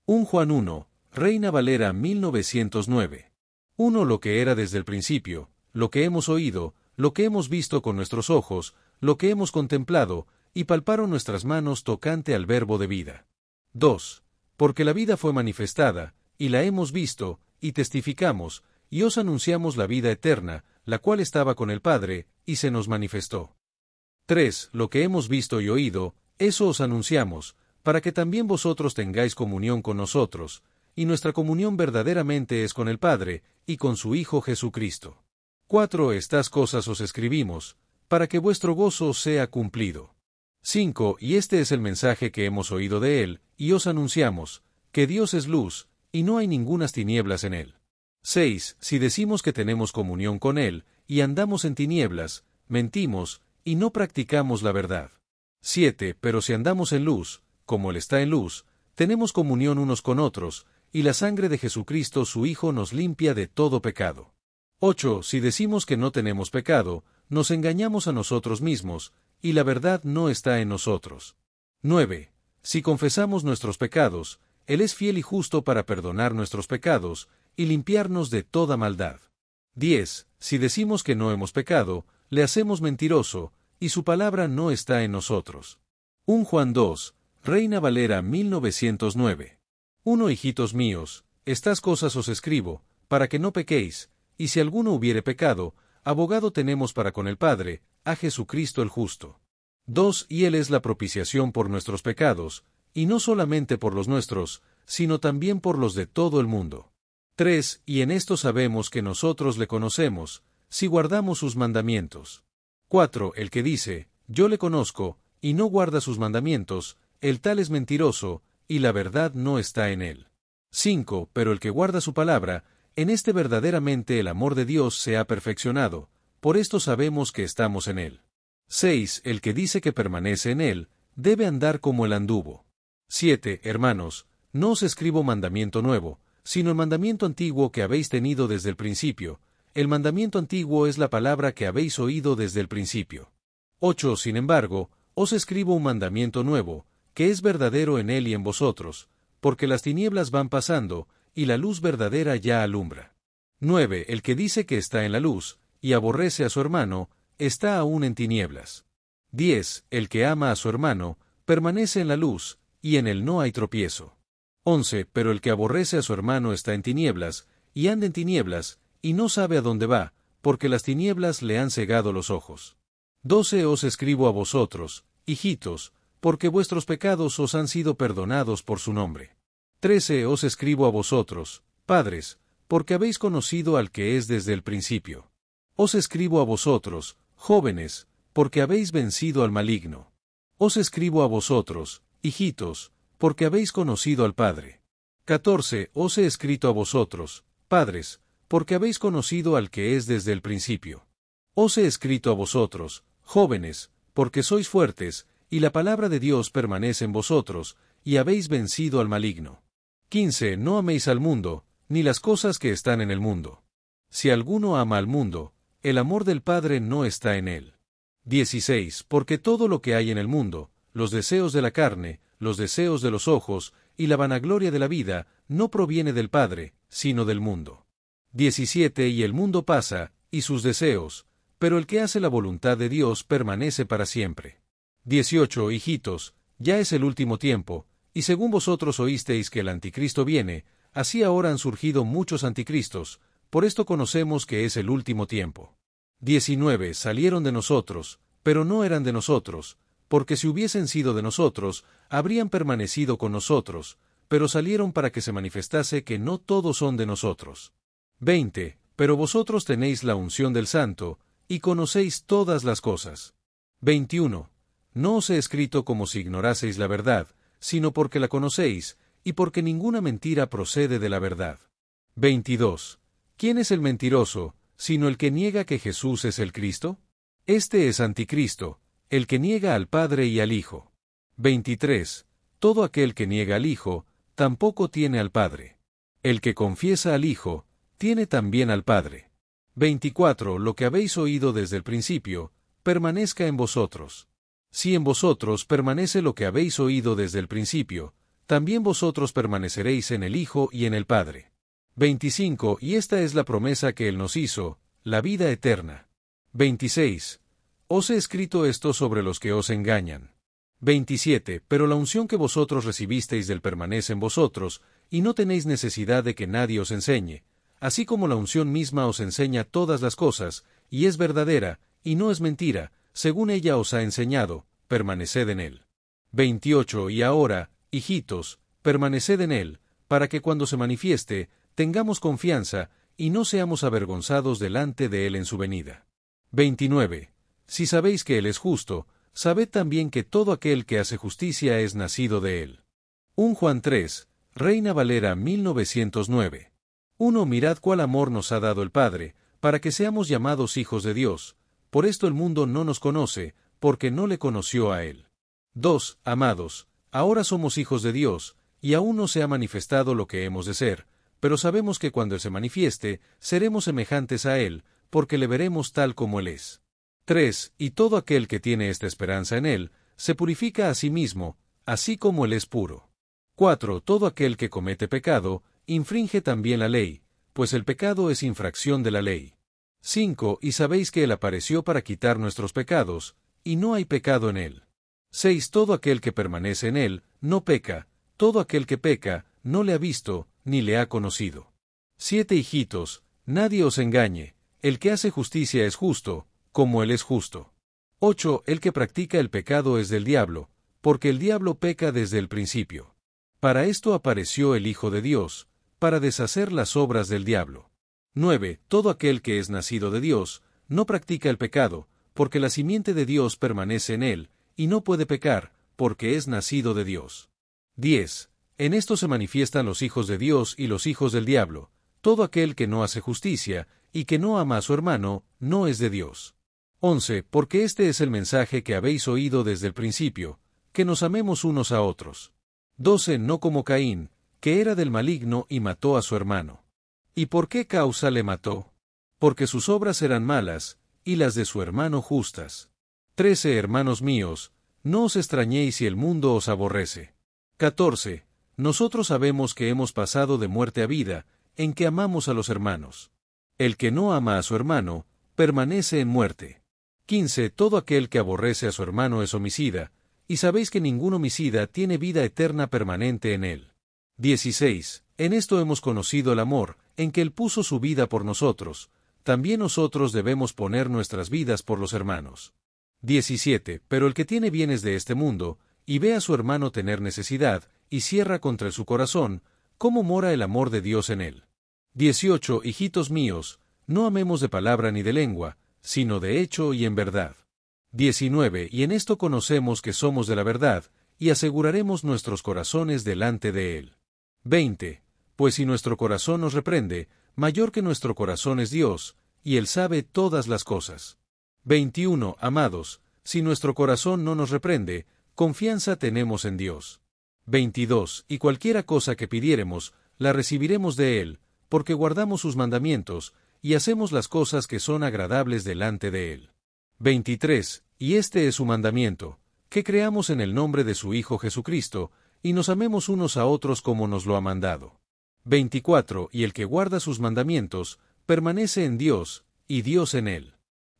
1 Juan 1, Reina Valera 1909. 1 Lo que era desde el principio, lo que hemos oído, lo que hemos visto con nuestros ojos, lo que hemos contemplado, y palparon nuestras manos tocante al Verbo de vida. 2 Porque la vida fue manifestada, y la hemos visto, y testificamos, y os anunciamos la vida eterna, la cual estaba con el Padre, y se nos manifestó. 3 Lo que hemos visto y oído, eso os anunciamos, para que también vosotros tengáis comunión con nosotros, y nuestra comunión verdaderamente es con el Padre, y con su Hijo Jesucristo. 4 Estas cosas os escribimos, para que vuestro gozo sea cumplido. 5 Y este es el mensaje que hemos oído de él, y os anunciamos, que Dios es luz, y no hay ningunas tinieblas en él. 6 Si decimos que tenemos comunión con él, y andamos en tinieblas, mentimos, y no practicamos la verdad. 7 Pero si andamos en luz, como él está en luz, tenemos comunión unos con otros, y la sangre de Jesucristo su Hijo nos limpia de todo pecado. 8 Si decimos que no tenemos pecado, nos engañamos a nosotros mismos, y la verdad no está en nosotros. 9 Si confesamos nuestros pecados, Él es fiel y justo para perdonar nuestros pecados, y limpiarnos de toda maldad. 10 Si decimos que no hemos pecado, le hacemos mentiroso, y su palabra no está en nosotros. 1 Juan 2, Reina Valera 1909. 1 Hijitos míos, estas cosas os escribo, para que no pequéis, y si alguno hubiere pecado, abogado tenemos para con el Padre, a Jesucristo el justo. 2 Y Él es la propiciación por nuestros pecados, y no solamente por los nuestros, sino también por los de todo el mundo. 3 Y en esto sabemos que nosotros le conocemos, si guardamos sus mandamientos. 4 El que dice, yo le conozco, y no guarda sus mandamientos, el tal es mentiroso, y la verdad no está en él. 5 Pero el que guarda su palabra, en este verdaderamente el amor de Dios se ha perfeccionado, por esto sabemos que estamos en él. 6 El que dice que permanece en él, debe andar como él anduvo. 7 Hermanos, no os escribo mandamiento nuevo, sino el mandamiento antiguo que habéis tenido desde el principio. El mandamiento antiguo es la palabra que habéis oído desde el principio. 8 Sin embargo, os escribo un mandamiento nuevo, que es verdadero en él y en vosotros, porque las tinieblas van pasando, y la luz verdadera ya alumbra. 9 El que dice que está en la luz, y aborrece a su hermano, está aún en tinieblas. 10 El que ama a su hermano, permanece en la luz, y en él no hay tropiezo. 11 Pero el que aborrece a su hermano está en tinieblas, y anda en tinieblas, y no sabe a dónde va, porque las tinieblas le han cegado los ojos. 12 Os escribo a vosotros, hijitos, porque vuestros pecados os han sido perdonados por su nombre. 13 Os escribo a vosotros, padres, porque habéis conocido al que es desde el principio. Os escribo a vosotros, jóvenes, porque habéis vencido al maligno. Os escribo a vosotros, hijitos, porque habéis conocido al Padre. 14 Os he escrito a vosotros, padres, porque habéis conocido al que es desde el principio. Os he escrito a vosotros, jóvenes, porque sois fuertes, y la palabra de Dios permanece en vosotros, y habéis vencido al maligno. 15 No améis al mundo, ni las cosas que están en el mundo. Si alguno ama al mundo, el amor del Padre no está en él. 16 Porque todo lo que hay en el mundo, los deseos de la carne, los deseos de los ojos, y la vanagloria de la vida, no proviene del Padre, sino del mundo. 17 Y el mundo pasa, y sus deseos, pero el que hace la voluntad de Dios permanece para siempre. 18 Hijitos, ya es el último tiempo, y según vosotros oísteis que el anticristo viene, así ahora han surgido muchos anticristos, por esto conocemos que es el último tiempo. 19 Salieron de nosotros, pero no eran de nosotros, porque si hubiesen sido de nosotros, habrían permanecido con nosotros, pero salieron para que se manifestase que no todos son de nosotros. 20 Pero vosotros tenéis la unción del Santo, y conocéis todas las cosas. 21 No os he escrito como si ignoraseis la verdad, sino porque la conocéis, y porque ninguna mentira procede de la verdad. 22 ¿Quién es el mentiroso, sino el que niega que Jesús es el Cristo? Este es anticristo, el que niega al Padre y al Hijo. 23 Todo aquel que niega al Hijo, tampoco tiene al Padre. El que confiesa al Hijo, tiene también al Padre. 24 Lo que habéis oído desde el principio, permanezca en vosotros. Si en vosotros permanece lo que habéis oído desde el principio, también vosotros permaneceréis en el Hijo y en el Padre. 25. Y esta es la promesa que Él nos hizo, la vida eterna. 26. Os he escrito esto sobre los que os engañan. 27. Pero la unción que vosotros recibisteis del permanece en vosotros, y no tenéis necesidad de que nadie os enseñe, así como la unción misma os enseña todas las cosas, y es verdadera, y no es mentira, según ella os ha enseñado, permaneced en él. 28. Y ahora, hijitos, permaneced en él, para que cuando se manifieste, tengamos confianza, y no seamos avergonzados delante de él en su venida. 29. Si sabéis que él es justo, sabed también que todo aquel que hace justicia es nacido de él. 1 Juan 3, Reina Valera 1909. 1. Mirad cuál amor nos ha dado el Padre, para que seamos llamados hijos de Dios. Por esto el mundo no nos conoce, porque no le conoció a él. 2. Amados, ahora somos hijos de Dios, y aún no se ha manifestado lo que hemos de ser, pero sabemos que cuando Él se manifieste, seremos semejantes a Él, porque le veremos tal como Él es. 3. Y todo aquel que tiene esta esperanza en Él, se purifica a sí mismo, así como Él es puro. 4. Todo aquel que comete pecado, infringe también la ley, pues el pecado es infracción de la ley. 5. Y sabéis que Él apareció para quitar nuestros pecados, y no hay pecado en Él. 6. Todo aquel que permanece en Él, no peca, todo aquel que peca, no le ha visto, ni le ha conocido. 7. Hijitos, nadie os engañe, el que hace justicia es justo, como Él es justo. 8. El que practica el pecado es del diablo, porque el diablo peca desde el principio. Para esto apareció el Hijo de Dios, para deshacer las obras del diablo. 9. Todo aquel que es nacido de Dios, no practica el pecado, porque la simiente de Dios permanece en él, y no puede pecar, porque es nacido de Dios. 10. En esto se manifiestan los hijos de Dios y los hijos del diablo. Todo aquel que no hace justicia, y que no ama a su hermano, no es de Dios. 11. Porque este es el mensaje que habéis oído desde el principio, que nos amemos unos a otros. 12. No como Caín, que era del maligno y mató a su hermano. ¿Y por qué causa le mató? Porque sus obras eran malas, y las de su hermano justas. 13. Hermanos míos, no os extrañéis si el mundo os aborrece. 14. Nosotros sabemos que hemos pasado de muerte a vida, en que amamos a los hermanos. El que no ama a su hermano, permanece en muerte. 15. Todo aquel que aborrece a su hermano es homicida, y sabéis que ningún homicida tiene vida eterna permanente en él. 16. En esto hemos conocido el amor, en que Él puso su vida por nosotros, también nosotros debemos poner nuestras vidas por los hermanos. 17. Pero el que tiene bienes de este mundo, y ve a su hermano tener necesidad, y cierra contra su corazón, ¿cómo mora el amor de Dios en él? 18. Hijitos míos, no amemos de palabra ni de lengua, sino de hecho y en verdad. 19. Y en esto conocemos que somos de la verdad, y aseguraremos nuestros corazones delante de Él. 20. Pues si nuestro corazón nos reprende, mayor que nuestro corazón es Dios, y Él sabe todas las cosas. 21. Amados, si nuestro corazón no nos reprende, confianza tenemos en Dios. 22. Y cualquiera cosa que pidiéremos, la recibiremos de Él, porque guardamos sus mandamientos, y hacemos las cosas que son agradables delante de Él. 23. Y este es su mandamiento, que creamos en el nombre de su Hijo Jesucristo, y nos amemos unos a otros como nos lo ha mandado. 24. Y el que guarda sus mandamientos, permanece en Dios, y Dios en él.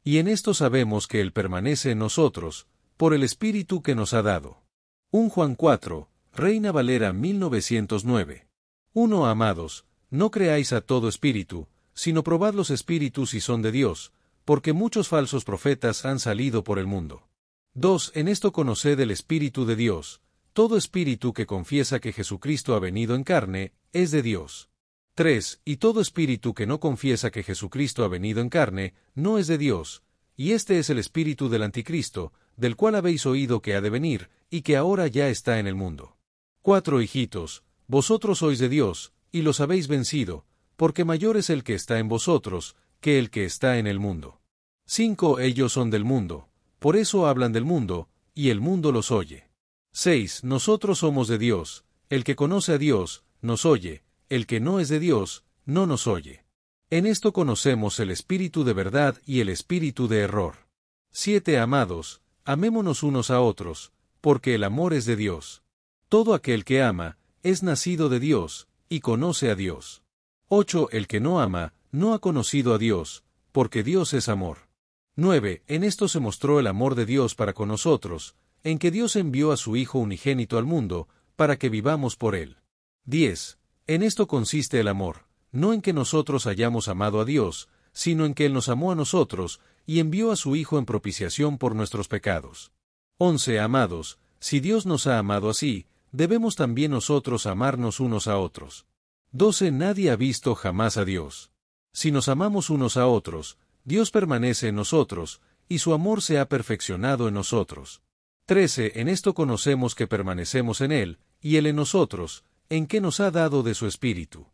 Y en esto sabemos que Él permanece en nosotros, por el Espíritu que nos ha dado. 1 Juan 4, Reina Valera 1909. 1. Amados, no creáis a todo espíritu, sino probad los espíritus si son de Dios, porque muchos falsos profetas han salido por el mundo. 2. En esto conoced el Espíritu de Dios. Todo espíritu que confiesa que Jesucristo ha venido en carne, es de Dios. 3. Y todo espíritu que no confiesa que Jesucristo ha venido en carne, no es de Dios, y este es el espíritu del anticristo, del cual habéis oído que ha de venir, y que ahora ya está en el mundo. 4. Hijitos, vosotros sois de Dios, y los habéis vencido, porque mayor es el que está en vosotros, que el que está en el mundo. 5. Ellos son del mundo, por eso hablan del mundo, y el mundo los oye. 6. Nosotros somos de Dios, el que conoce a Dios, nos oye, el que no es de Dios, no nos oye. En esto conocemos el espíritu de verdad y el espíritu de error. 7. Amados, amémonos unos a otros, porque el amor es de Dios. Todo aquel que ama, es nacido de Dios, y conoce a Dios. 8. El que no ama, no ha conocido a Dios, porque Dios es amor. 9. En esto se mostró el amor de Dios para con nosotros, en que Dios envió a su Hijo unigénito al mundo, para que vivamos por él. 10. En esto consiste el amor, no en que nosotros hayamos amado a Dios, sino en que Él nos amó a nosotros, y envió a su Hijo en propiciación por nuestros pecados. 11. Amados, si Dios nos ha amado así, debemos también nosotros amarnos unos a otros. 12. Nadie ha visto jamás a Dios. Si nos amamos unos a otros, Dios permanece en nosotros, y su amor se ha perfeccionado en nosotros. 13. En esto conocemos que permanecemos en Él, y Él en nosotros, en que nos ha dado de su Espíritu.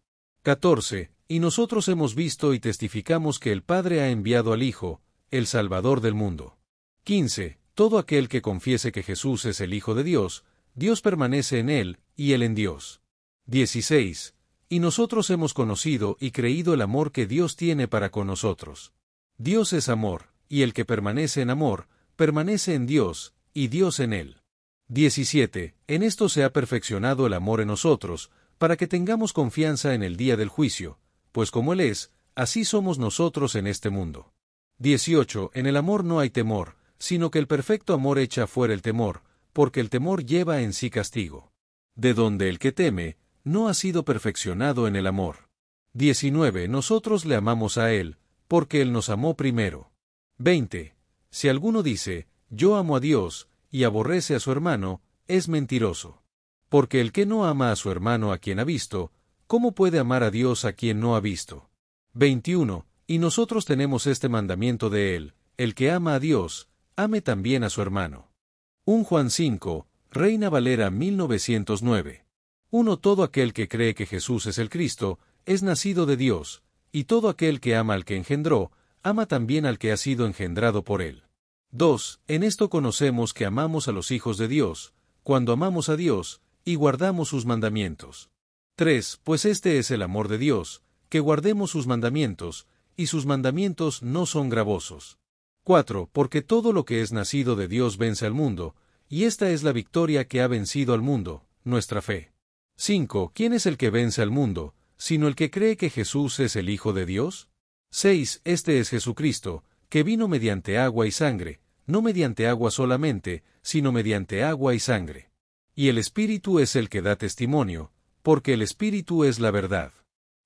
14. Y nosotros hemos visto y testificamos que el Padre ha enviado al Hijo, el Salvador del mundo. 15. Todo aquel que confiese que Jesús es el Hijo de Dios, Dios permanece en él, y él en Dios. 16. Y nosotros hemos conocido y creído el amor que Dios tiene para con nosotros. Dios es amor, y el que permanece en amor, permanece en Dios, y Dios en él. 17. En esto se ha perfeccionado el amor en nosotros, para que tengamos confianza en el día del juicio, pues como Él es, así somos nosotros en este mundo. 18. En el amor no hay temor, sino que el perfecto amor echa fuera el temor, porque el temor lleva en sí castigo. De donde el que teme, no ha sido perfeccionado en el amor. 19. Nosotros le amamos a Él, porque Él nos amó primero. 20. Si alguno dice, yo amo a Dios, y aborrece a su hermano, es mentiroso. Porque el que no ama a su hermano a quien ha visto, ¿cómo puede amar a Dios a quien no ha visto? 21. Y nosotros tenemos este mandamiento de Él, el que ama a Dios, ame también a su hermano. 1 Juan 5, Reina Valera 1909. 1. Todo aquel que cree que Jesús es el Cristo, es nacido de Dios, y todo aquel que ama al que engendró, ama también al que ha sido engendrado por Él. 2. En esto conocemos que amamos a los hijos de Dios, cuando amamos a Dios, y guardamos sus mandamientos. 3. Pues este es el amor de Dios, que guardemos sus mandamientos, y sus mandamientos no son gravosos. 4. Porque todo lo que es nacido de Dios vence al mundo, y esta es la victoria que ha vencido al mundo, nuestra fe. 5. ¿Quién es el que vence al mundo, sino el que cree que Jesús es el Hijo de Dios? 6. Este es Jesucristo, que vino mediante agua y sangre, no mediante agua solamente, sino mediante agua y sangre. Y el Espíritu es el que da testimonio, porque el Espíritu es la verdad.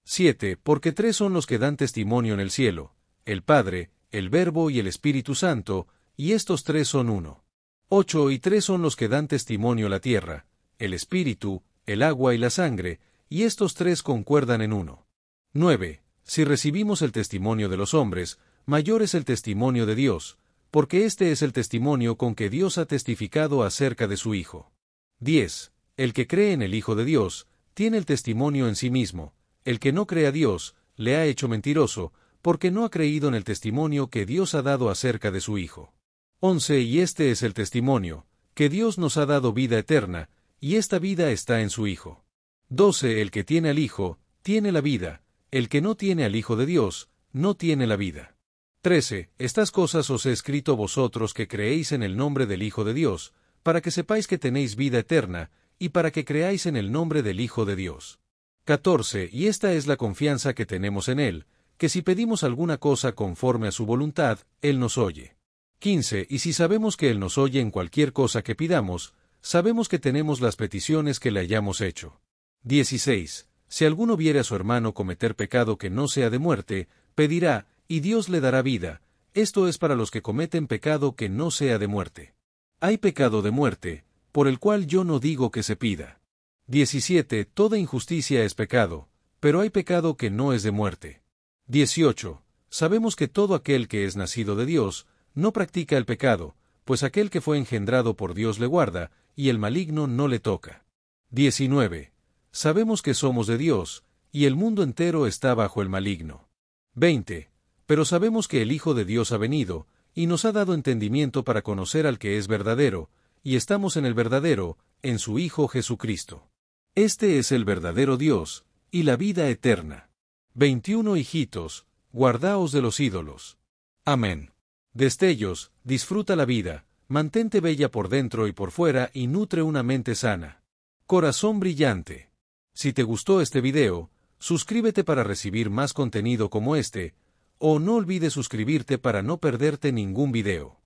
7. Porque 3 son los que dan testimonio en el cielo, el Padre, el Verbo y el Espíritu Santo, y estos 3 son uno. 8. Y 3 son los que dan testimonio la tierra, el Espíritu, el agua y la sangre, y estos 3 concuerdan en uno. 9. Si recibimos el testimonio de los hombres, mayor es el testimonio de Dios, porque este es el testimonio con que Dios ha testificado acerca de su Hijo. 10. El que cree en el Hijo de Dios, tiene el testimonio en sí mismo, el que no cree a Dios, le ha hecho mentiroso, porque no ha creído en el testimonio que Dios ha dado acerca de su Hijo. 11. Y este es el testimonio, que Dios nos ha dado vida eterna, y esta vida está en su Hijo. 12. El que tiene al Hijo, tiene la vida, el que no tiene al Hijo de Dios, no tiene la vida. 13. Estas cosas os he escrito vosotros que creéis en el nombre del Hijo de Dios, para que sepáis que tenéis vida eterna, y para que creáis en el nombre del Hijo de Dios. 14. Y esta es la confianza que tenemos en Él, que si pedimos alguna cosa conforme a su voluntad, Él nos oye. 15. Y si sabemos que Él nos oye en cualquier cosa que pidamos, sabemos que tenemos las peticiones que le hayamos hecho. 16. Si alguno viere a su hermano cometer pecado que no sea de muerte, pedirá, y Dios le dará vida. Esto es para los que cometen pecado que no sea de muerte. Hay pecado de muerte, por el cual yo no digo que se pida. 17. Toda injusticia es pecado, pero hay pecado que no es de muerte. 18. Sabemos que todo aquel que es nacido de Dios, no practica el pecado, pues aquel que fue engendrado por Dios le guarda, y el maligno no le toca. 19. Sabemos que somos de Dios, y el mundo entero está bajo el maligno. 20. Pero sabemos que el Hijo de Dios ha venido, y nos ha dado entendimiento para conocer al que es verdadero, y estamos en el verdadero, en su Hijo Jesucristo. Este es el verdadero Dios, y la vida eterna. 21. Hijitos, guardaos de los ídolos. Amén. Destellos, disfruta la vida, mantente bella por dentro y por fuera y nutre una mente sana. Corazón brillante. Si te gustó este video, suscríbete para recibir más contenido como este, o no olvides suscribirte para no perderte ningún video.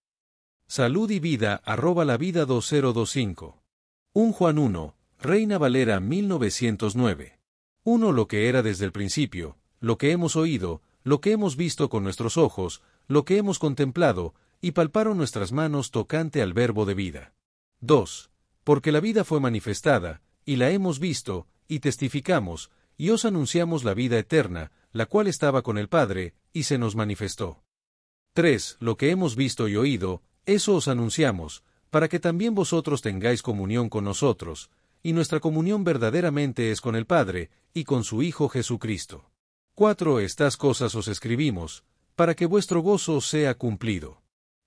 Salud y vida @lavida 2025. 1 Juan 1, Reina Valera 1909. 1 Lo que era desde el principio, lo que hemos oído, lo que hemos visto con nuestros ojos, lo que hemos contemplado, y palparon nuestras manos tocante al verbo de vida. 2. Porque la vida fue manifestada, y la hemos visto, y testificamos, y os anunciamos la vida eterna, la cual estaba con el Padre, y se nos manifestó. 3. Lo que hemos visto y oído, eso os anunciamos, para que también vosotros tengáis comunión con nosotros, y nuestra comunión verdaderamente es con el Padre, y con su Hijo Jesucristo. 4. Estas cosas os escribimos, para que vuestro gozo sea cumplido.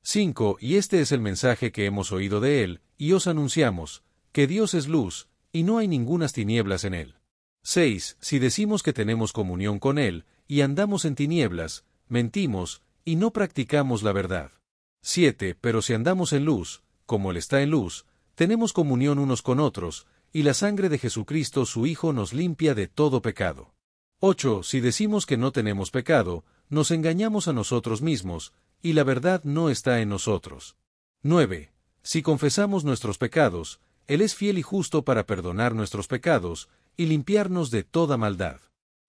5. Y este es el mensaje que hemos oído de Él, y os anunciamos, que Dios es luz, y no hay ningunas tinieblas en Él. 6. Si decimos que tenemos comunión con Él, y andamos en tinieblas, mentimos, y no practicamos la verdad. 7. Pero si andamos en luz, como Él está en luz, tenemos comunión unos con otros, y la sangre de Jesucristo su Hijo nos limpia de todo pecado. 8. Si decimos que no tenemos pecado, nos engañamos a nosotros mismos, y la verdad no está en nosotros. 9. Si confesamos nuestros pecados, Él es fiel y justo para perdonar nuestros pecados, y limpiarnos de toda maldad.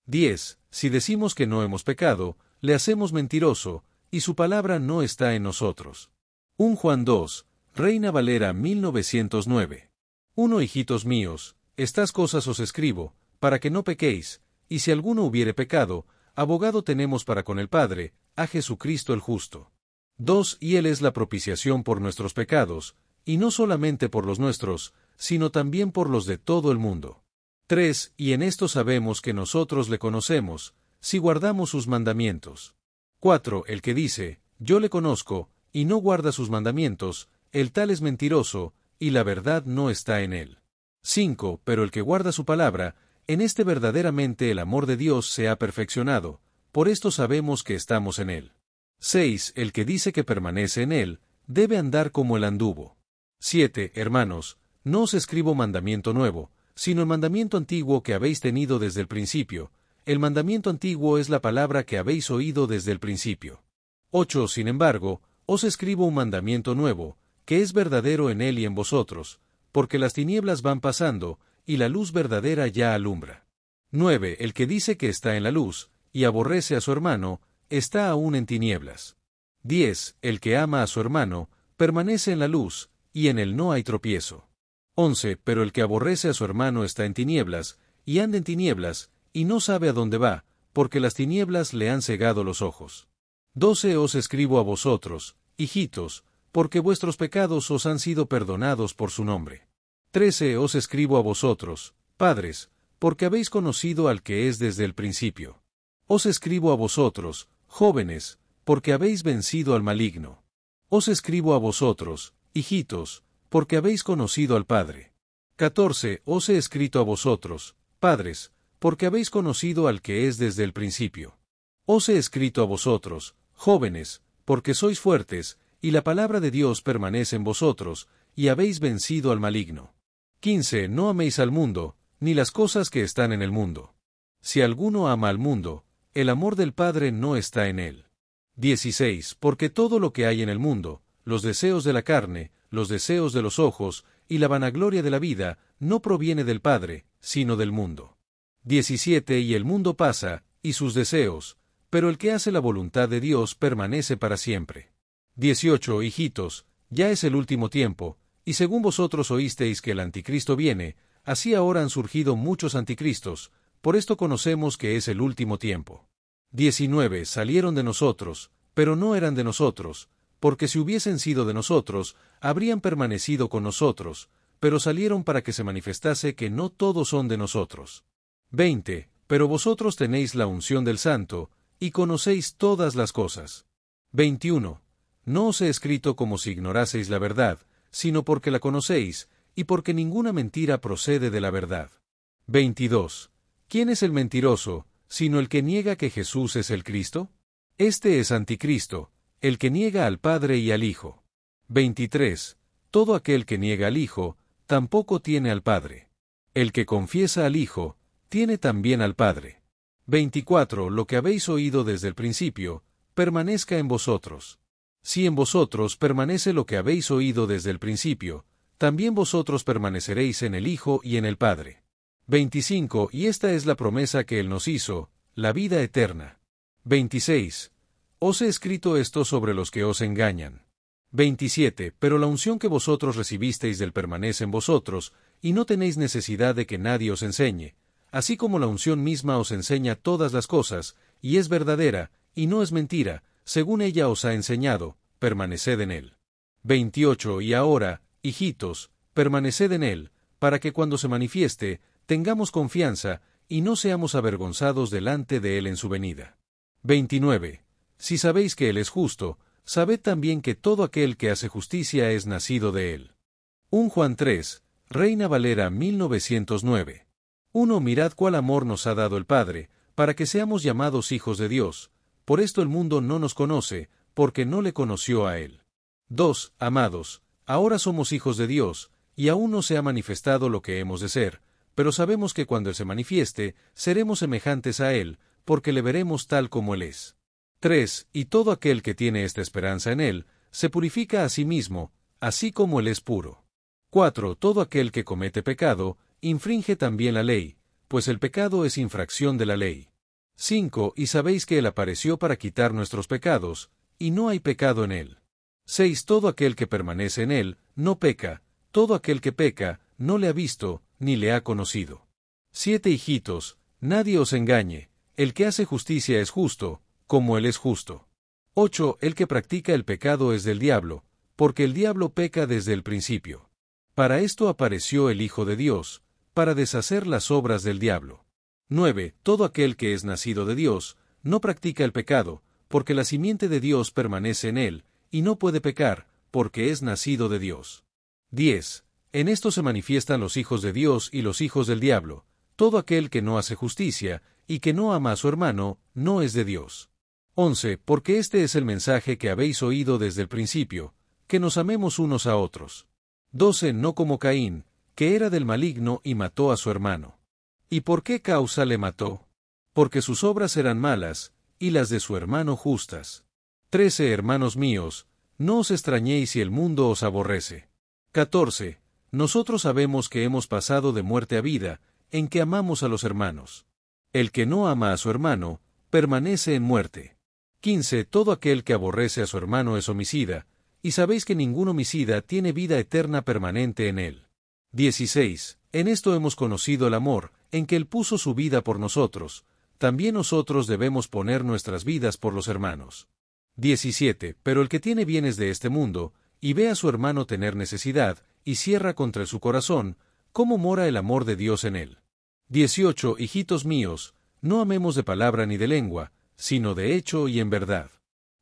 10. Si decimos que no hemos pecado, le hacemos mentiroso, y su palabra no está en nosotros. 1 Juan 2, Reina Valera 1909. 1 Hijitos míos, estas cosas os escribo, para que no pequéis, y si alguno hubiere pecado, abogado tenemos para con el Padre, a Jesucristo el justo. 2 Y Él es la propiciación por nuestros pecados, y no solamente por los nuestros, sino también por los de todo el mundo. 3 Y en esto sabemos que nosotros le conocemos, si guardamos sus mandamientos. 4 El que dice, yo le conozco, y no guarda sus mandamientos, el tal es mentiroso, y la verdad no está en él. 5 Pero el que guarda su palabra, en este verdaderamente el amor de Dios se ha perfeccionado, por esto sabemos que estamos en él. 6 El que dice que permanece en él, debe andar como él anduvo. 7 Hermanos, no os escribo mandamiento nuevo, sino el mandamiento antiguo que habéis tenido desde el principio. El mandamiento antiguo es la palabra que habéis oído desde el principio. 8 Sin embargo, os escribo un mandamiento nuevo, que es verdadero en él y en vosotros, porque las tinieblas van pasando, y la luz verdadera ya alumbra. 9 El que dice que está en la luz, y aborrece a su hermano, está aún en tinieblas. 10 El que ama a su hermano, permanece en la luz, y en él no hay tropiezo. 11 Pero el que aborrece a su hermano está en tinieblas, y anda en tinieblas, y no sabe a dónde va, porque las tinieblas le han cegado los ojos. 12 Os escribo a vosotros, hijitos, porque vuestros pecados os han sido perdonados por su nombre. 13 Os escribo a vosotros, padres, porque habéis conocido al que es desde el principio. Os escribo a vosotros, jóvenes, porque habéis vencido al maligno. Os escribo a vosotros, hijitos, porque habéis conocido al Padre. 14 Os he escrito a vosotros, padres, porque habéis conocido al que es desde el principio. Os he escrito a vosotros, jóvenes, porque sois fuertes, y la palabra de Dios permanece en vosotros, y habéis vencido al maligno. 15 No améis al mundo, ni las cosas que están en el mundo. Si alguno ama al mundo, el amor del Padre no está en él. 16 Porque todo lo que hay en el mundo, los deseos de la carne, los deseos de los ojos, y la vanagloria de la vida, no proviene del Padre, sino del mundo. 17 Y el mundo pasa, y sus deseos, pero el que hace la voluntad de Dios permanece para siempre. 18 Hijitos, ya es el último tiempo, y según vosotros oísteis que el anticristo viene, así ahora han surgido muchos anticristos, por esto conocemos que es el último tiempo. 19 Salieron de nosotros, pero no eran de nosotros, porque si hubiesen sido de nosotros, habrían permanecido con nosotros, pero salieron para que se manifestase que no todos son de nosotros. 20 Pero vosotros tenéis la unción del Santo, y conocéis todas las cosas. 21 No os he escrito como si ignoraseis la verdad, sino porque la conocéis, y porque ninguna mentira procede de la verdad. 22 ¿Quién es el mentiroso, sino el que niega que Jesús es el Cristo? Este es anticristo, el que niega al Padre y al Hijo. 23 Todo aquel que niega al Hijo, tampoco tiene al Padre. El que confiesa al Hijo, tiene también al Padre. 24. Lo que habéis oído desde el principio, permanezca en vosotros. Si en vosotros permanece lo que habéis oído desde el principio, también vosotros permaneceréis en el Hijo y en el Padre. 25. Y esta es la promesa que Él nos hizo, la vida eterna. 26. Os he escrito esto sobre los que os engañan. 27. Pero la unción que vosotros recibisteis del permanece en vosotros, y no tenéis necesidad de que nadie os enseñe, así como la unción misma os enseña todas las cosas, y es verdadera, y no es mentira, según ella os ha enseñado, permaneced en él. 28. Y ahora, hijitos, permaneced en él, para que cuando se manifieste, tengamos confianza, y no seamos avergonzados delante de él en su venida. 29. Si sabéis que él es justo, sabed también que todo aquel que hace justicia es nacido de él. 1 Juan 3, Reina Valera 1909. 1. Mirad cuál amor nos ha dado el Padre, para que seamos llamados hijos de Dios. Por esto el mundo no nos conoce, porque no le conoció a él. 2. Amados, ahora somos hijos de Dios, y aún no se ha manifestado lo que hemos de ser, pero sabemos que cuando Él se manifieste, seremos semejantes a Él, porque le veremos tal como Él es. 3. Y todo aquel que tiene esta esperanza en Él, se purifica a sí mismo, así como Él es puro. 4. Todo aquel que comete pecado, infringe también la ley, pues el pecado es infracción de la ley. 5. Y sabéis que Él apareció para quitar nuestros pecados, y no hay pecado en Él. 6. Todo aquel que permanece en Él, no peca, todo aquel que peca, no le ha visto, ni le ha conocido. 7. Hijitos, nadie os engañe, el que hace justicia es justo, como Él es justo. 8. El que practica el pecado es del diablo, porque el diablo peca desde el principio. Para esto apareció el Hijo de Dios, para deshacer las obras del diablo. 9. Todo aquel que es nacido de Dios, no practica el pecado, porque la simiente de Dios permanece en él, y no puede pecar, porque es nacido de Dios. 10. En esto se manifiestan los hijos de Dios y los hijos del diablo. Todo aquel que no hace justicia, y que no ama a su hermano, no es de Dios. 11. Porque este es el mensaje que habéis oído desde el principio, que nos amemos unos a otros. 12. No como Caín, que era del maligno y mató a su hermano. ¿Y por qué causa le mató? Porque sus obras eran malas, y las de su hermano justas. 13. Hermanos míos, no os extrañéis si el mundo os aborrece. 14. Nosotros sabemos que hemos pasado de muerte a vida, en que amamos a los hermanos. El que no ama a su hermano, permanece en muerte. 15. Todo aquel que aborrece a su hermano es homicida, y sabéis que ningún homicida tiene vida eterna permanente en él. 16. En esto hemos conocido el amor, en que Él puso su vida por nosotros, también nosotros debemos poner nuestras vidas por los hermanos. 17. Pero el que tiene bienes de este mundo, y ve a su hermano tener necesidad, y cierra contra su corazón, ¿cómo mora el amor de Dios en él? 18. Hijitos míos, no amemos de palabra ni de lengua, sino de hecho y en verdad.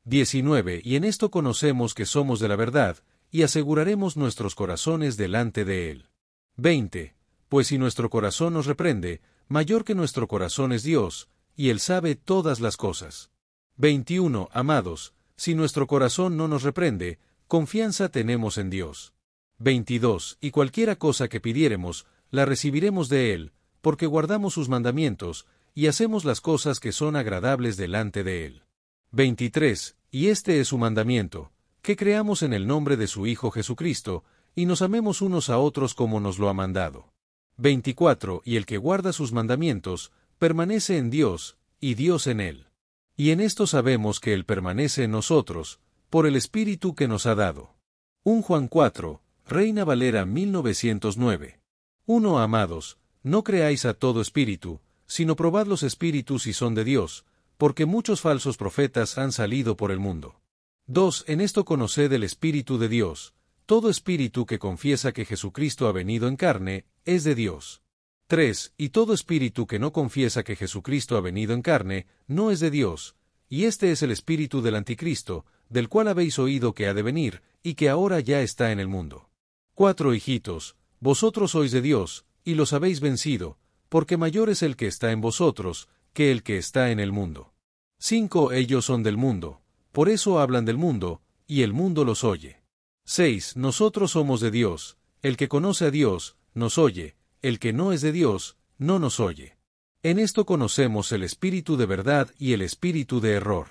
19. Y en esto conocemos que somos de la verdad, y aseguraremos nuestros corazones delante de Él. 20. Pues si nuestro corazón nos reprende, mayor que nuestro corazón es Dios, y Él sabe todas las cosas. 21. Amados, si nuestro corazón no nos reprende, confianza tenemos en Dios. 22. Y cualquiera cosa que pidiéremos, la recibiremos de Él, porque guardamos sus mandamientos, y hacemos las cosas que son agradables delante de Él. 23. Y este es su mandamiento, que creamos en el nombre de su Hijo Jesucristo, y nos amemos unos a otros como nos lo ha mandado. 24. Y el que guarda sus mandamientos, permanece en Dios, y Dios en él. Y en esto sabemos que Él permanece en nosotros, por el Espíritu que nos ha dado. 1 Juan 4, Reina Valera 1909. 1. Amados, no creáis a todo espíritu, sino probad los espíritus si son de Dios, porque muchos falsos profetas han salido por el mundo. 2. En esto conoced el Espíritu de Dios. Todo espíritu que confiesa que Jesucristo ha venido en carne, es de Dios. 3. Y todo espíritu que no confiesa que Jesucristo ha venido en carne, no es de Dios, y este es el espíritu del anticristo, del cual habéis oído que ha de venir, y que ahora ya está en el mundo. 4. Hijitos, vosotros sois de Dios, y los habéis vencido, porque mayor es el que está en vosotros, que el que está en el mundo. 5. Ellos son del mundo, por eso hablan del mundo, y el mundo los oye. 6. Nosotros somos de Dios, el que conoce a Dios, nos oye, el que no es de Dios, no nos oye. En esto conocemos el espíritu de verdad y el espíritu de error.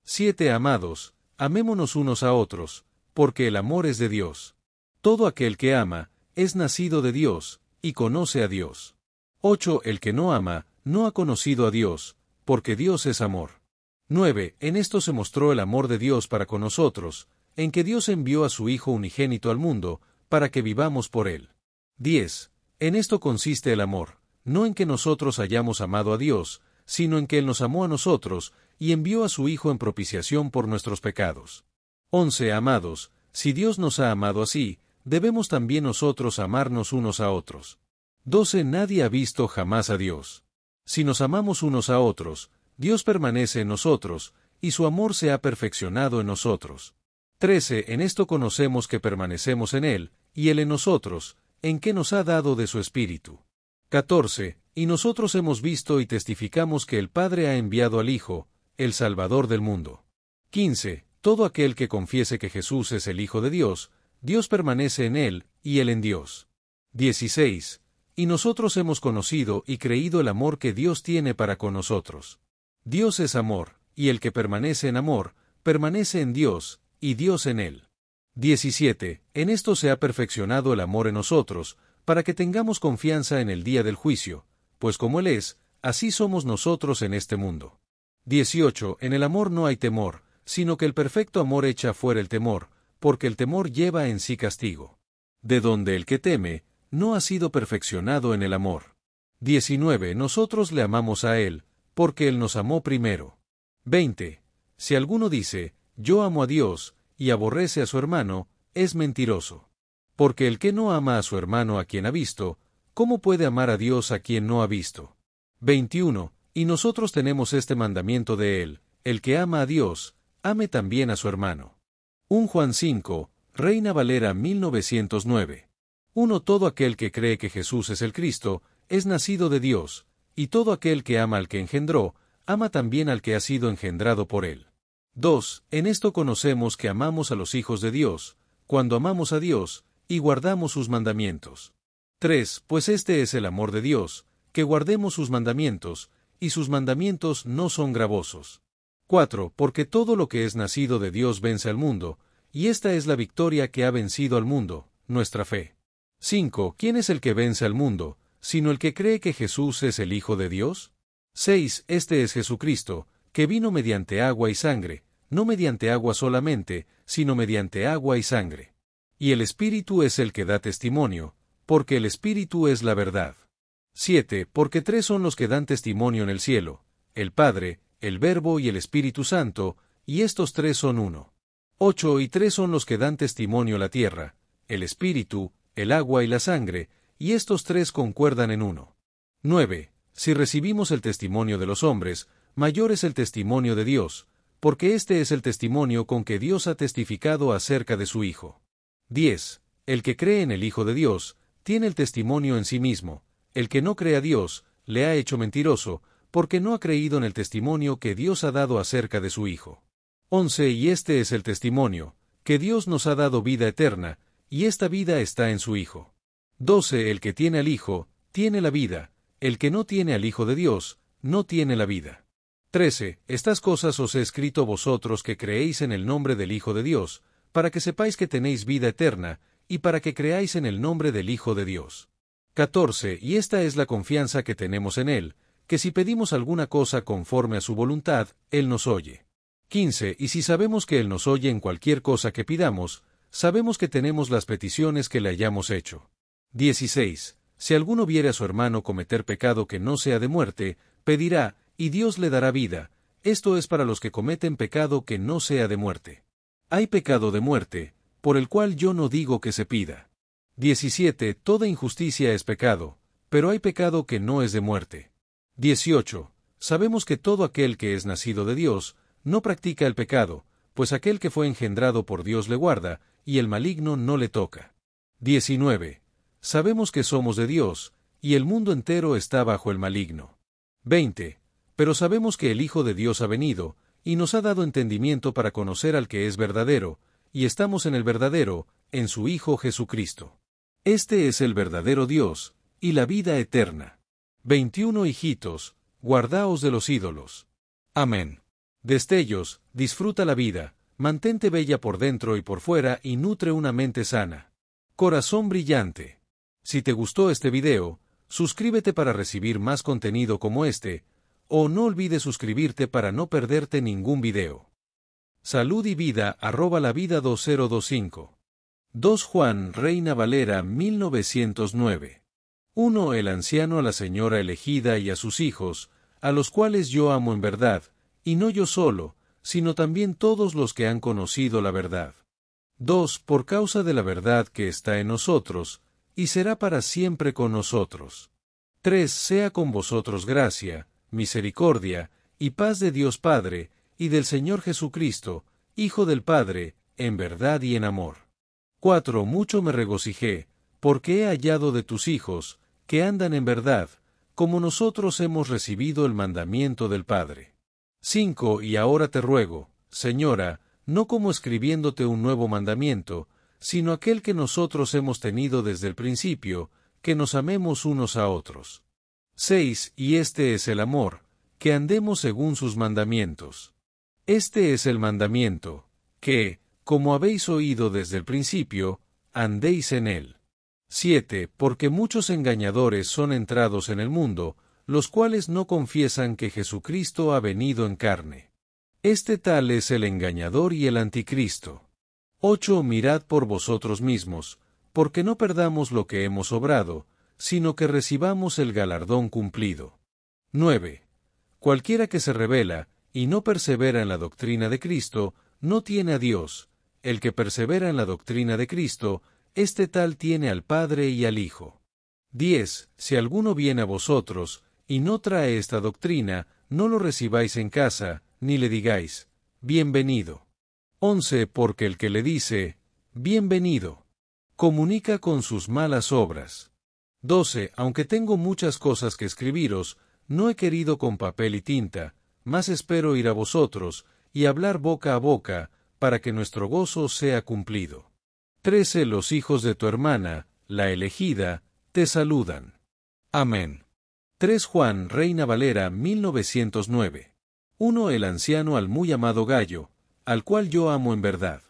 7. Amados, amémonos unos a otros, porque el amor es de Dios. Todo aquel que ama, es nacido de Dios, y conoce a Dios. 8. El que no ama, no ha conocido a Dios, porque Dios es amor. 9. En esto se mostró el amor de Dios para con nosotros, en que Dios envió a su Hijo unigénito al mundo, para que vivamos por él. 10. En esto consiste el amor, no en que nosotros hayamos amado a Dios, sino en que Él nos amó a nosotros, y envió a su Hijo en propiciación por nuestros pecados. 11. Amados, si Dios nos ha amado así, debemos también nosotros amarnos unos a otros. 12. Nadie ha visto jamás a Dios. Si nos amamos unos a otros, Dios permanece en nosotros, y su amor se ha perfeccionado en nosotros. 13. En esto conocemos que permanecemos en Él, y Él en nosotros, en que nos ha dado de su Espíritu. 14. Y nosotros hemos visto y testificamos que el Padre ha enviado al Hijo, el Salvador del mundo. 15. Todo aquel que confiese que Jesús es el Hijo de Dios, Dios permanece en él, y él en Dios. 16. Y nosotros hemos conocido y creído el amor que Dios tiene para con nosotros. Dios es amor, y el que permanece en amor, permanece en Dios, y Dios en él. 17. En esto se ha perfeccionado el amor en nosotros, para que tengamos confianza en el día del juicio, pues como Él es, así somos nosotros en este mundo. 18. En el amor no hay temor, sino que el perfecto amor echa fuera el temor, porque el temor lleva en sí castigo. De donde el que teme, no ha sido perfeccionado en el amor. 19. Nosotros le amamos a Él, porque Él nos amó primero. 20. Si alguno dice, yo amo a Dios, y aborrece a su hermano, es mentiroso. Porque el que no ama a su hermano a quien ha visto, ¿cómo puede amar a Dios a quien no ha visto? 21. Y nosotros tenemos este mandamiento de Él, el que ama a Dios, ame también a su hermano. 1 Juan 5, Reina Valera 1909. 1. Todo aquel que cree que Jesús es el Cristo, es nacido de Dios, y todo aquel que ama al que engendró, ama también al que ha sido engendrado por Él. 2. En esto conocemos que amamos a los hijos de Dios, cuando amamos a Dios, y guardamos sus mandamientos. 3. Pues este es el amor de Dios, que guardemos sus mandamientos, y sus mandamientos no son gravosos. 4. Porque todo lo que es nacido de Dios vence al mundo, y esta es la victoria que ha vencido al mundo, nuestra fe. 5. ¿Quién es el que vence al mundo, sino el que cree que Jesús es el Hijo de Dios? 6. Este es Jesucristo, que vino mediante agua y sangre, no mediante agua solamente, sino mediante agua y sangre. Y el Espíritu es el que da testimonio, porque el Espíritu es la verdad. 7. Porque 3 son los que dan testimonio en el cielo, el Padre, el Verbo y el Espíritu Santo, y estos 3 son uno. 8. Y 3 son los que dan testimonio la tierra, el Espíritu, el agua y la sangre, y estos 3 concuerdan en uno. 9. Si recibimos el testimonio de los hombres, mayor es el testimonio de Dios, porque este es el testimonio con que Dios ha testificado acerca de su Hijo. 10. El que cree en el Hijo de Dios, tiene el testimonio en sí mismo, el que no cree a Dios, le ha hecho mentiroso, porque no ha creído en el testimonio que Dios ha dado acerca de su Hijo. 11. Y este es el testimonio, que Dios nos ha dado vida eterna, y esta vida está en su Hijo. 12. El que tiene al Hijo, tiene la vida, el que no tiene al Hijo de Dios, no tiene la vida. 13. Estas cosas os he escrito vosotros que creéis en el nombre del Hijo de Dios, para que sepáis que tenéis vida eterna, y para que creáis en el nombre del Hijo de Dios. 14. Y esta es la confianza que tenemos en Él, que si pedimos alguna cosa conforme a su voluntad, Él nos oye. 15. Y si sabemos que Él nos oye en cualquier cosa que pidamos, sabemos que tenemos las peticiones que le hayamos hecho. 16. Si alguno viere a su hermano cometer pecado que no sea de muerte, pedirá, y Dios le dará vida. Esto es para los que cometen pecado que no sea de muerte. Hay pecado de muerte, por el cual yo no digo que se pida. 17. Toda injusticia es pecado, pero hay pecado que no es de muerte. 18. Sabemos que todo aquel que es nacido de Dios, no practica el pecado, pues aquel que fue engendrado por Dios le guarda, y el maligno no le toca. 19. Sabemos que somos de Dios, y el mundo entero está bajo el maligno. 20. Pero sabemos que el Hijo de Dios ha venido, y nos ha dado entendimiento para conocer al que es verdadero, y estamos en el verdadero, en su Hijo Jesucristo. Este es el verdadero Dios, y la vida eterna. 21 Hijitos, guardaos de los ídolos. Amén. Destellos, disfruta la vida, mantente bella por dentro y por fuera y nutre una mente sana. Corazón brillante. Si te gustó este video, suscríbete para recibir más contenido como este, o no olvides suscribirte para no perderte ningún video. Salud y vida @lavida 2025. 2 Juan Reina Valera 1909. 1 El anciano a la señora elegida y a sus hijos, a los cuales yo amo en verdad, y no yo solo, sino también todos los que han conocido la verdad. 2 Por causa de la verdad que está en nosotros, y será para siempre con nosotros. 3 Sea con vosotros gracia, misericordia, y paz de Dios Padre, y del Señor Jesucristo, Hijo del Padre, en verdad y en amor. 4 Mucho me regocijé, porque he hallado de tus hijos, que andan en verdad, como nosotros hemos recibido el mandamiento del Padre. 5 Y ahora te ruego, Señora, no como escribiéndote un nuevo mandamiento, sino aquel que nosotros hemos tenido desde el principio, que nos amemos unos a otros. 6 Y este es el amor, que andemos según sus mandamientos. Este es el mandamiento, que, como habéis oído desde el principio, andéis en él. 7 Porque muchos engañadores son entrados en el mundo, los cuales no confiesan que Jesucristo ha venido en carne. Este tal es el engañador y el anticristo. 8 Mirad por vosotros mismos, porque no perdamos lo que hemos obrado, sino que recibamos el galardón cumplido. 9 Cualquiera que se rebela, y no persevera en la doctrina de Cristo, no tiene a Dios. El que persevera en la doctrina de Cristo, este tal tiene al Padre y al Hijo. 10 Si alguno viene a vosotros, y no trae esta doctrina, no lo recibáis en casa, ni le digáis, bienvenido. 11 Porque el que le dice, bienvenido, comunica con sus malas obras. 12 Aunque tengo muchas cosas que escribiros, no he querido con papel y tinta, mas espero ir a vosotros, y hablar boca a boca, para que nuestro gozo sea cumplido. 13 Los hijos de tu hermana, la elegida, te saludan. Amén. 3 Juan Reina Valera 1909. 1 El anciano al muy amado Gallo, al cual yo amo en verdad.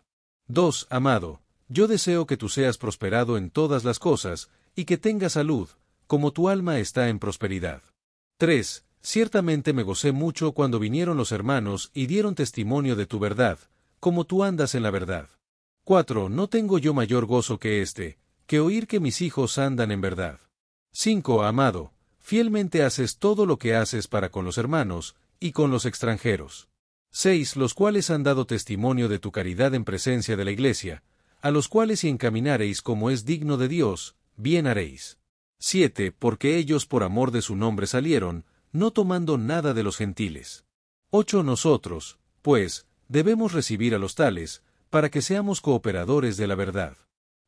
2 Amado, yo deseo que tú seas prosperado en todas las cosas, y que tengas salud, como tu alma está en prosperidad. 3 Ciertamente me gocé mucho cuando vinieron los hermanos y dieron testimonio de tu verdad, como tú andas en la verdad. 4 No tengo yo mayor gozo que este, que oír que mis hijos andan en verdad. 5 Amado, fielmente haces todo lo que haces para con los hermanos, y con los extranjeros. 6 Los cuales han dado testimonio de tu caridad en presencia de la Iglesia, a los cuales si encaminareis como es digno de Dios, bien haréis. 7 Porque ellos por amor de su nombre salieron, no tomando nada de los gentiles. 8 Nosotros, pues, debemos recibir a los tales, para que seamos cooperadores de la verdad.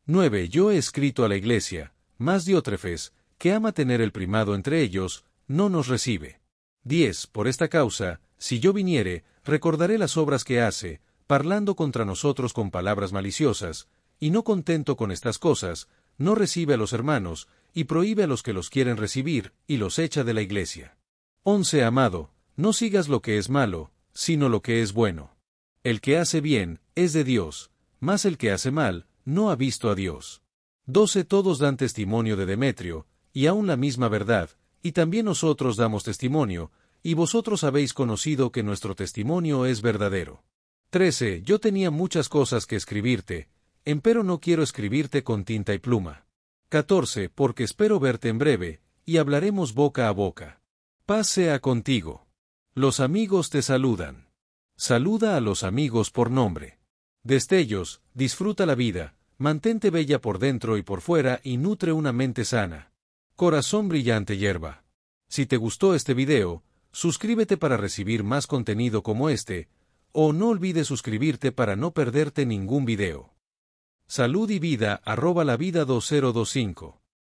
9 Yo he escrito a la Iglesia, mas Diótrefes, que ama tener el primado entre ellos, no nos recibe. 10 Por esta causa, si yo viniere, recordaré las obras que hace, parlando contra nosotros con palabras maliciosas, y no contento con estas cosas, no recibe a los hermanos, y prohíbe a los que los quieren recibir, y los echa de la Iglesia. 11 Amado, no sigas lo que es malo, sino lo que es bueno. El que hace bien, es de Dios, mas el que hace mal, no ha visto a Dios. 12 Todos dan testimonio de Demetrio, y aun la misma verdad, y también nosotros damos testimonio, y vosotros habéis conocido que nuestro testimonio es verdadero. 13 Yo tenía muchas cosas que escribirte, empero no quiero escribirte con tinta y pluma. 14 Porque espero verte en breve, y hablaremos boca a boca. Paz sea contigo. Los amigos te saludan. Saluda a los amigos por nombre. Destellos, disfruta la vida, mantente bella por dentro y por fuera y nutre una mente sana. Corazón brillante hierba. Si te gustó este video, suscríbete para recibir más contenido como este, o no olvides suscribirte para no perderte ningún video. Salud y vida @lavida 2025